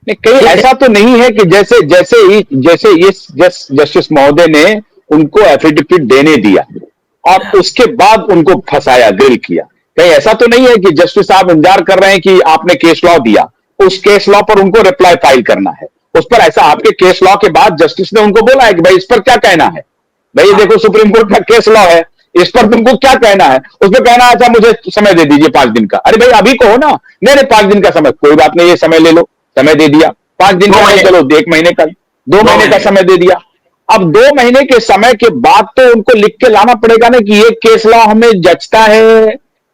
नहीं, कहीं ऐसा तो नहीं है कि जैसे ये जस्टिस महोदय ने उनको एफिडेविट देने दिया और उसके बाद उनको फंसाया, ग्रिल किया। कहीं ऐसा तो नहीं है कि जस्टिस साहब इंतजार कर रहे हैं कि आपने केस लॉ दिया, उस केस लॉ पर उनको रिप्लाई फाइल करना है उस पर। ऐसा आपके केस लॉ के बाद जस्टिस ने उनको बोला है कि भाई इस पर क्या कहना है, भाई देखो सुप्रीम कोर्ट का केस लॉ है, इस पर तुमको क्या कहना है। उसमें कहना अच्छा मुझे समय दे दीजिए 5 दिन का। अरे भाई अभी कहो ना, नहीं नहीं 5 दिन का समय, कोई बात नहीं, ये समय ले लो। समय दे दिया, 5 दिन का नहीं, चलो 1 महीने का, 2 महीने का समय दे दिया। अब 2 महीने के समय के बाद तो उनको लिख के लाना पड़ेगा ना कि ये केस लॉ हमें जचता है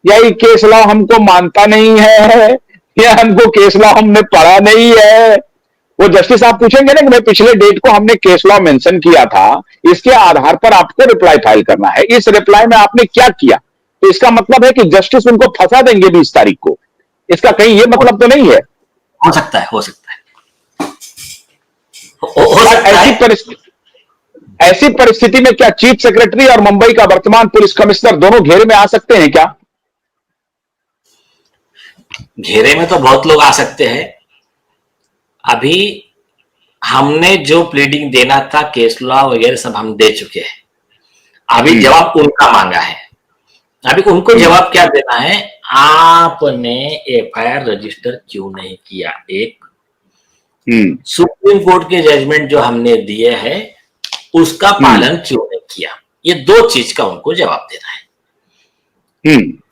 या ये केस लॉ हमको मानता नहीं है या हमको केस लॉ हमने पढ़ा नहीं है। वो जस्टिस साहब पूछेंगे ना कि भाई पिछले डेट को हमने केस लॉ मेंशन किया था, इसके आधार पर आपको रिप्लाई फाइल करना है, इस रिप्लाई में आपने क्या किया। तो इसका मतलब है कि जस्टिस उनको फंसा देंगे 20 तारीख को। इसका कहीं ये मतलब तो नहीं है। हो सकता है, हो सकता है, हो सकता है। ऐसी परिस्थिति में क्या चीफ सेक्रेटरी और मुंबई का वर्तमान पुलिस कमिश्नर दोनों घेरे में आ सकते हैं क्या? घेरे में तो बहुत लोग आ सकते हैं। अभी हमने जो प्लीडिंग देना था, केस लॉ वगैरह सब हम दे चुके हैं। अभी जवाब उनका मांगा है। अभी उनको जवाब क्या देना है, आपने एफआईआर रजिस्टर क्यों नहीं किया। एक सुप्रीम कोर्ट के जजमेंट जो हमने दिए हैं उसका पालन क्यों नहीं किया। ये 2 चीज का उनको जवाब देना है।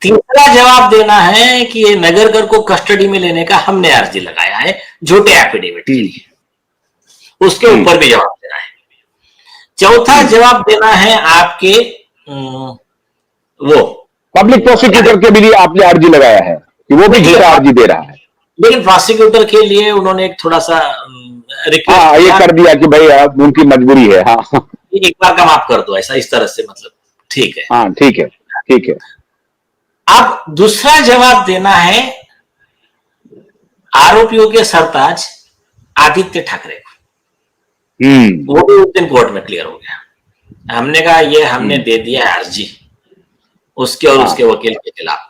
तीसरा जवाब देना है कि ये नगरकर को कस्टडी में लेने का हमने अर्जी लगाया है झूठे एफिडेविट के लिए, उसके ऊपर भी जवाब देना है। चौथा जवाब देना है आपके वो पब्लिक प्रोसिक्यूटर के भी लिए आपने अर्जी लगाया है कि वो भी झूठा अर्जी दे रहा है। लेकिन प्रोसिक्यूटर के लिए उन्होंने एक थोड़ा सा रिक्वेस्ट ये कर दिया कि भाई उनकी मजबूरी है। हाँ, एक बार का माफ कर दो, ऐसा इस तरह से, मतलब ठीक है। हाँ ठीक है, ठीक है। अब दूसरा जवाब देना है आरोपियों के सरताज आदित्य ठाकरे को। वो भी उस दिन कोर्ट में क्लियर हो गया। हमने कहा ये हमने दे दिया है अर्जी उसके और उसके वकील के खिलाफ।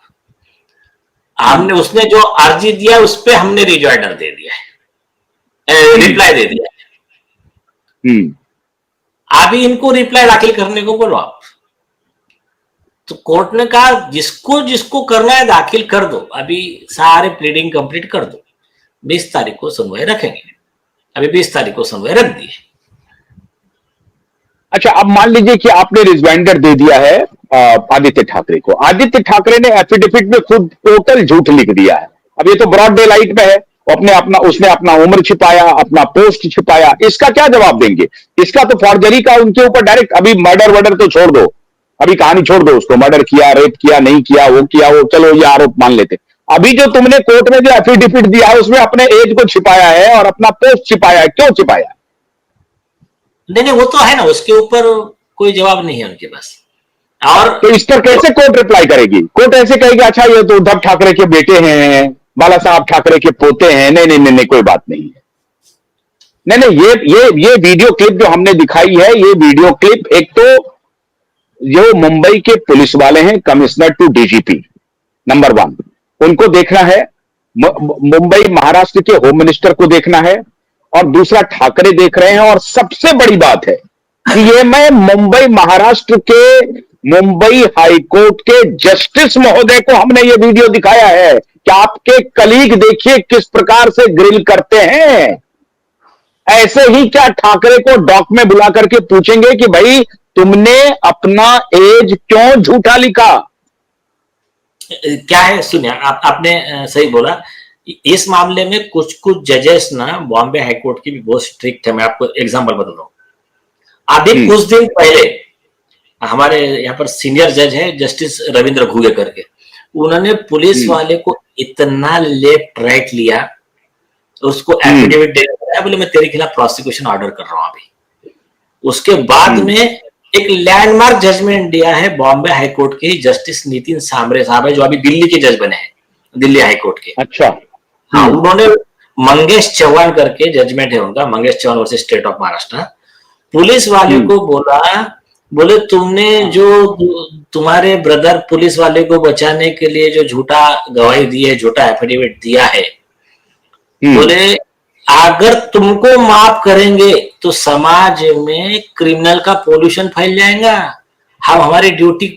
हमने उसने जो अर्जी दिया उस पर हमने रिजॉइंडर दे दिया है, रिप्लाई दे दिया है। अभी इनको रिप्लाई दाखिल करने को बोलो आप। तो कोर्ट ने कहा जिसको जिसको करना है दाखिल कर दो, अभी सारे प्लीडिंग कंप्लीट कर दो, 20 तारीख को सुनवाई रखेंगे। अभी 20 तारीख को सुनवाई रख दी है। अच्छा, अब मान लीजिए कि आपने रिजवाइंडर दे दिया है आदित्य ठाकरे को। आदित्य ठाकरे ने एफिडेविट में खुद टोटल झूठ लिख दिया है। अब ये तो ब्रॉड डे लाइट में है, उसने अपना उम्र छिपाया, अपना पोस्ट छिपाया। इसका क्या जवाब देंगे? इसका तो फॉर्जरी का उनके ऊपर डायरेक्ट, अभी मर्डर वर्डर तो छोड़ दो, अभी कहानी छोड़ दो उसको, मर्डर किया, रेप किया, नहीं किया, वो किया, वो चलो ये आरोप मान लेते। अभी जो तुमने कोर्ट में जो एफिडेविट दिया है उसमें अपने एज को छिपाया है और अपना पोस्ट छिपाया है। क्यों छिपाया? नहीं वो तो है ना, उसके ऊपर कोई जवाब नहीं है उनके पास। और तो इस पर कैसे कोर्ट रिप्लाई करेगी? कोर्ट ऐसे कहेगी अच्छा ये तो उद्धव ठाकरे के बेटे हैं, बाला साहब ठाकरे के पोते हैं। नहीं नहीं नहीं नहीं, कोई बात नहीं है। नहीं नहीं, ये वीडियो क्लिप जो हमने दिखाई है, ये वीडियो क्लिप एक तो जो मुंबई के पुलिस वाले हैं, कमिश्नर टू डीजीपी, नंबर 1 उनको देखना है, मुंबई महाराष्ट्र के होम मिनिस्टर को देखना है, और दूसरा ठाकरे देख रहे हैं। और सबसे बड़ी बात है कि ये मैं मुंबई महाराष्ट्र के मुंबई हाईकोर्ट के जस्टिस महोदय को हमने ये वीडियो दिखाया है कि आपके कलीग देखिए किस प्रकार से ग्रिल करते हैं। ऐसे ही क्या ठाकरे को डॉक में बुला करके पूछेंगे कि भाई तुमने अपना एज क्यों झूठा लिखा? क्या है, सुनिए आपने सही बोला। इस मामले में कुछ जजेस ना बॉम्बे हाईकोर्ट की भी बहुत स्ट्रिक्ट है। मैं आपको एग्जांपल बता दूं। अभी कुछ दिन पहले हमारे यहाँ पर सीनियर जज है जस्टिस रविंद्र घुगे करके, उन्होंने पुलिस वाले को इतना लेफ्ट राइट लिया, उसको एफिडेविट देना, बोले मैं तेरे खिलाफ प्रोसिक्यूशन ऑर्डर कर रहा हूं अभी। उसके बाद में एक लैंडमार्क जजमेंट दिया है बॉम्बे हाईकोर्ट के जस्टिस नितिन सामरे साहब है, जो अभी दिल्ली के जज बने हैं, दिल्ली हाईकोर्ट के। अच्छा। हाँ, उन्होंने मंगेश चौहान करके जजमेंट है उनका, Mangesh Chauhan versus state of Maharashtra. Police वाले को बोले तुमने जो तुम्हारे ब्रदर पुलिस वाले को बचाने के लिए जो झूठा गवाही दी है, झूठा एफिडेविट दिया है, बोले अगर तुमको माफ करेंगे तो समाज में क्रिमिनल का पोल्यूशन फैल जाएगा, हम हमारी ड्यूटी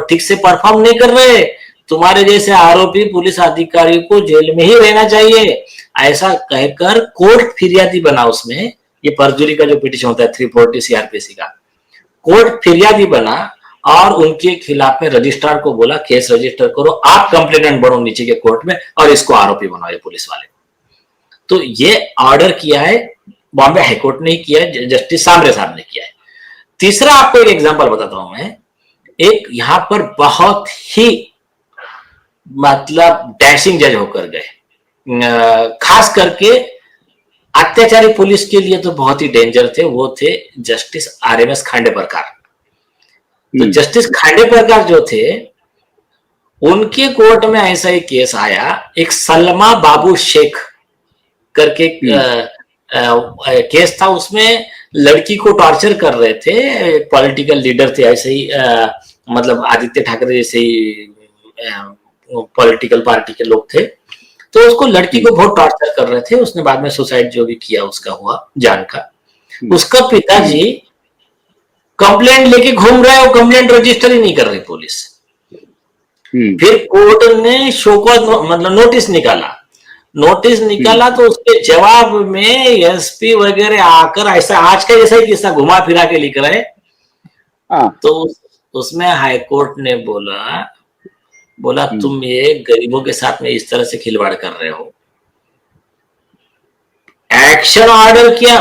ठीक से परफॉर्म नहीं कर रहे, तुम्हारे जैसे आरोपी पुलिस अधिकारी को जेल में ही रहना चाहिए, ऐसा कहकर कोर्ट फिरियादी बना उसमें। ये परजुरी का जो पिटीशन होता है 340 सीआरपीसी का, कोर्ट फिरियादी बना और उनके खिलाफ में रजिस्ट्रार को बोला केस रजिस्टर करो, आप कंप्लेनेंट बनो नीचे के कोर्ट में और इसको आरोपी बनाओ ये पुलिस वाले। तो ये ऑर्डर किया है बॉम्बे हाईकोर्ट ने किया है, जस्टिस सांबरे साहब ने किया है। तीसरा आपको एक एग्जांपल बताता हूं मैं, एक यहां पर बहुत ही मतलब डैशिंग जज होकर गए, खास करके अत्याचारी पुलिस के लिए तो बहुत ही डेंजर थे, वो थे जस्टिस आरएमएस खांडेपरकार। तो जस्टिस खांडेपरकार जो थे उनके कोर्ट में ऐसा ही केस आया, एक सलमा बाबू शेख करके केस था, उसमें लड़की को टॉर्चर कर रहे थे, पॉलिटिकल लीडर थे ऐसे ही, मतलब आदित्य ठाकरे जैसे ही पॉलिटिकल पार्टी के लोग थे, तो उसको लड़की को बहुत टॉर्चर कर रहे थे, उसने बाद में सुसाइड जो भी किया उसका हुआ जान का। उसका पिताजी कंप्लेंट लेके घूम रहा है, वो कंप्लेंट रजिस्टर ही नहीं कर रही पुलिस। फिर कोर्ट ने शो कॉज मतलब नोटिस निकाला, तो उसके जवाब में एसपी वगैरह आकर ऐसा आज का जैसा ही किस्सा घुमा फिरा के लिख रहे। तो उसमें हाईकोर्ट ने बोला तुम ये गरीबों के साथ में इस तरह से खिलवाड़ कर रहे हो, एक्शन ऑर्डर किया,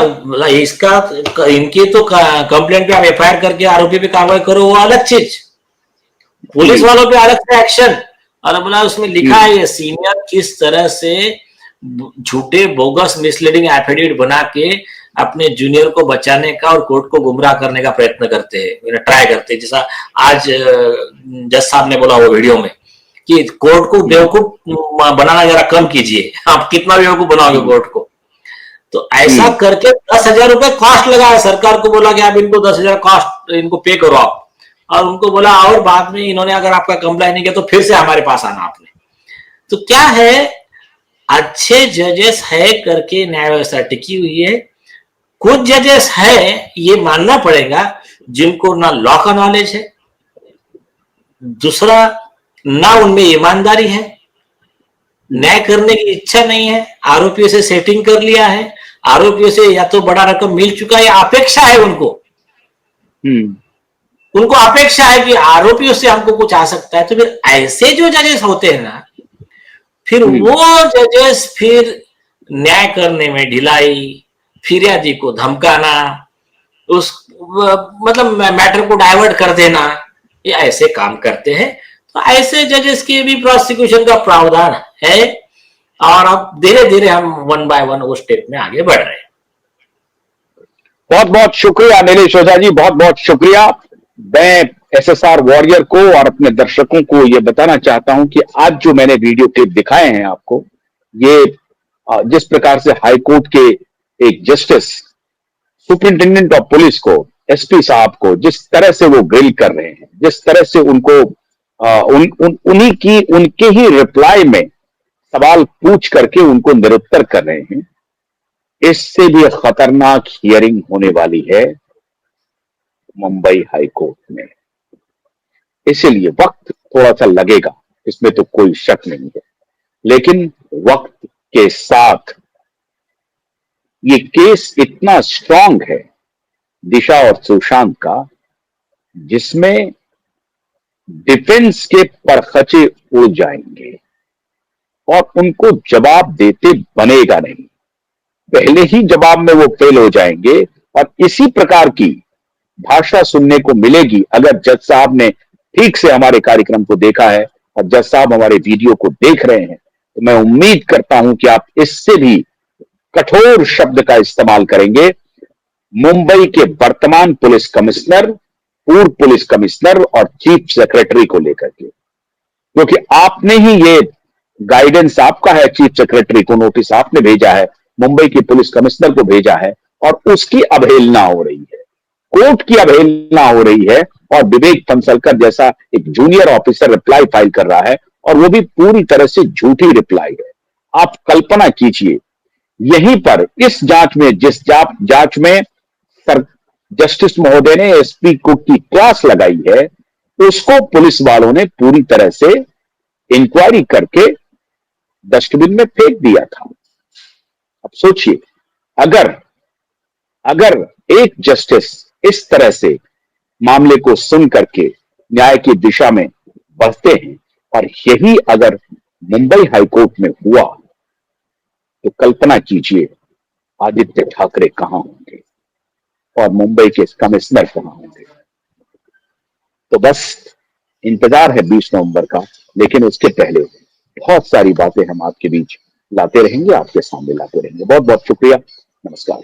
इसका इनकी तो कंप्लेंट पे आप एफआईआर करके आरोपी पे कार्रवाई करो, वो अलग चीज, पुलिस वालों पे अलग से एक्शन। और बोला उसमें लिखा है ये सीनियर किस तरह से झूठे बोगस मिसलीडिंग एफिडेविट बना के अपने जूनियर को बचाने का और कोर्ट को गुमराह करने का प्रयत्न करते हैं, ट्राई करते हैं। जैसा आज जज साहब ने बोला वो वीडियो में कि कोर्ट को बेवकूफ बनाना जरा कम कीजिए, आप कितना बेवकूफ बनाओगे कोर्ट को। तो ऐसा करके 10,000 रुपए कॉस्ट लगाया, सरकार को बोला कि आप इनको 10,000 कॉस्ट इनको पे करो आप, और उनको बोला और बाद में इन्होंने अगर आपका कंप्लेंट नहीं किया तो फिर से हमारे पास आना आपने। तो क्या है, अच्छे जजेस है करके न्याय व्यवस्था टिकी हुई है, कुछ जजेस है ये मानना पड़ेगा जिनको ना लॉ का नॉलेज है, दूसरा ना उनमें ईमानदारी है, न्याय करने की इच्छा नहीं है, आरोपियों से सेटिंग कर लिया है, आरोपियों से या तो बड़ा रकम मिल चुका है या अपेक्षा है उनको अपेक्षा है कि आरोपियों से हमको कुछ आ सकता है। तो फिर ऐसे जो जजेस होते हैं ना, फिर वो जजेस फिर न्याय करने में ढिलाई, फिरियादी को धमकाना, उस मतलब मैटर को डाइवर्ट कर देना, ये ऐसे काम करते हैं। तो ऐसे जजेस के भी प्रोसिक्यूशन का प्रावधान है, और अब धीरे धीरे हम 1 बाय 1 उस स्टेप में आगे बढ़ रहे हैं। बहुत बहुत शुक्रिया नीलेश ओझा जी, बहुत बहुत शुक्रिया। मैं एसएसआर वॉरियर को और अपने दर्शकों को यह बताना चाहता हूं कि आज जो मैंने वीडियो क्लिप दिखाए हैं आपको, ये जिस प्रकार से हाईकोर्ट के एक जस्टिस सुपरिंटेंडेंट ऑफ पुलिस को, एसपी साहब को जिस तरह से वो ग्रिल कर रहे हैं, जिस तरह से उनको उनके ही रिप्लाई में सवाल पूछ करके उनको निरुत्तर कर रहे हैं, इससे भी खतरनाक हियरिंग होने वाली है मुंबई हाईकोर्ट में। इसीलिए वक्त थोड़ा सा लगेगा, इसमें तो कोई शक नहीं है, लेकिन वक्त के साथ ये केस इतना स्ट्रांग है दिशा और सुशांत का, जिसमें डिफेंस के परखचे उड़ जाएंगे और उनको जवाब देते बनेगा नहीं, पहले ही जवाब में वो फेल हो जाएंगे। और इसी प्रकार की भाषा सुनने को मिलेगी अगर जज साहब ने ठीक से हमारे कार्यक्रम को देखा है और जज साहब हमारे वीडियो को देख रहे हैं, तो मैं उम्मीद करता हूं कि आप इससे भी कठोर शब्द का इस्तेमाल करेंगे मुंबई के वर्तमान पुलिस कमिश्नर, पूर्व पुलिस कमिश्नर और चीफ सेक्रेटरी को लेकर के, क्योंकि आपने ही ये गाइडेंस आपका है, चीफ सेक्रेटरी को नोटिस आपने भेजा है, मुंबई की पुलिस कमिश्नर को भेजा है, और उसकी अवहेलना हो रही है, कोर्ट की अवहेलना हो रही है, और विवेक फंसलकर जैसा एक जूनियर ऑफिसर रिप्लाई फाइल कर रहा है, और वो भी पूरी तरह से झूठी रिप्लाई है। आप कल्पना कीजिए, यहीं पर इस जांच में, जिस जांच में जस्टिस महोदय ने एसपी कुक की क्लास लगाई है, उसको पुलिस वालों ने पूरी तरह से इंक्वायरी करके डस्टबिन में फेंक दिया था। अब सोचिए, अगर अगर एक जस्टिस इस तरह से मामले को सुन करके न्याय की दिशा में बढ़ते हैं, और यही अगर मुंबई हाईकोर्ट में हुआ, तो कल्पना कीजिए आदित्य ठाकरे कहां होंगे और मुंबई के कमिश्नर कहां होंगे। तो बस इंतजार है 20 नवंबर का, लेकिन उसके पहले बहुत सारी बातें हम आपके बीच लाते रहेंगे, आपके सामने लाते रहेंगे। बहुत बहुत शुक्रिया। नमस्कार।